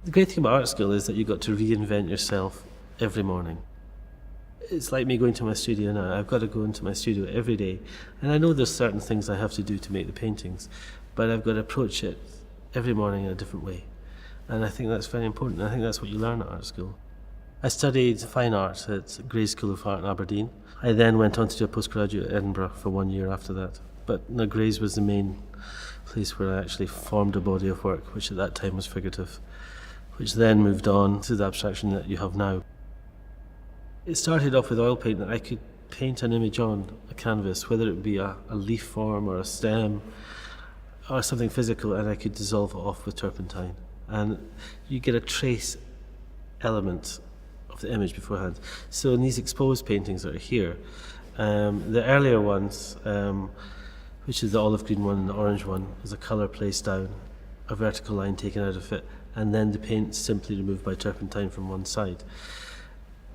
The great thing about art school is that you've got to reinvent yourself every morning. It's like me going to my studio now. I've got to go into my studio every day, and I know there's certain things I have to do to make the paintings, but I've got to approach it every morning in a different way. And I think that's very important. I think that's what you learn at art school. I studied fine art at Gray's School of Art in Aberdeen. I then went on to do a postgraduate at Edinburgh for 1 year after that. But Gray's was the main place where I actually formed a body of work, which at that time was figurative, which then moved on to the abstraction that you have now. It started off with oil paint, that I could paint an image on a canvas, whether it be a leaf form or a stem or something physical, and I could dissolve it off with turpentine. And you get a trace element of the image beforehand. So in these exposed paintings that are here, the earlier ones, which is the olive green one and the orange one, is a colour placed down, a vertical line taken out of it, and then the paint simply removed by turpentine from one side.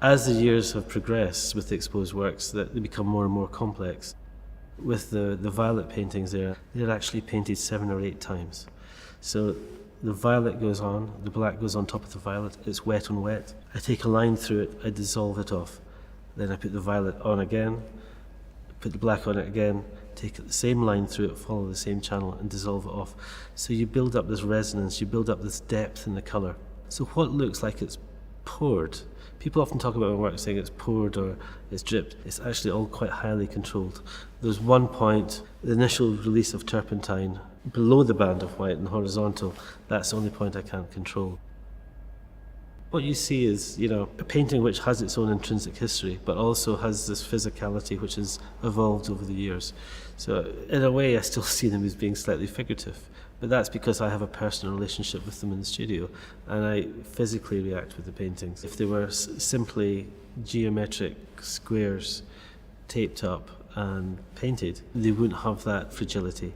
As the years have progressed with the exposed works, that they become more and more complex. With the violet paintings there, they're actually painted 7 or 8 times. So the violet goes on, the black goes on top of the violet, it's wet on wet. I take a line through it, I dissolve it off. Then I put the violet on again, put the black on it again, take the same line through it, follow the same channel and dissolve it off. So you build up this resonance, you build up this depth in the colour. So what looks like it's poured, people often talk about my work saying it's poured or it's dripped. It's actually all quite highly controlled. There's one point, the initial release of turpentine, below the band of white and horizontal, that's the only point I can't control. What you see is, a painting which has its own intrinsic history, but also has this physicality which has evolved over the years. So in a way, I still see them as being slightly figurative, but that's because I have a personal relationship with them in the studio, and I physically react with the paintings. If they were simply geometric squares taped up and painted, they wouldn't have that fragility.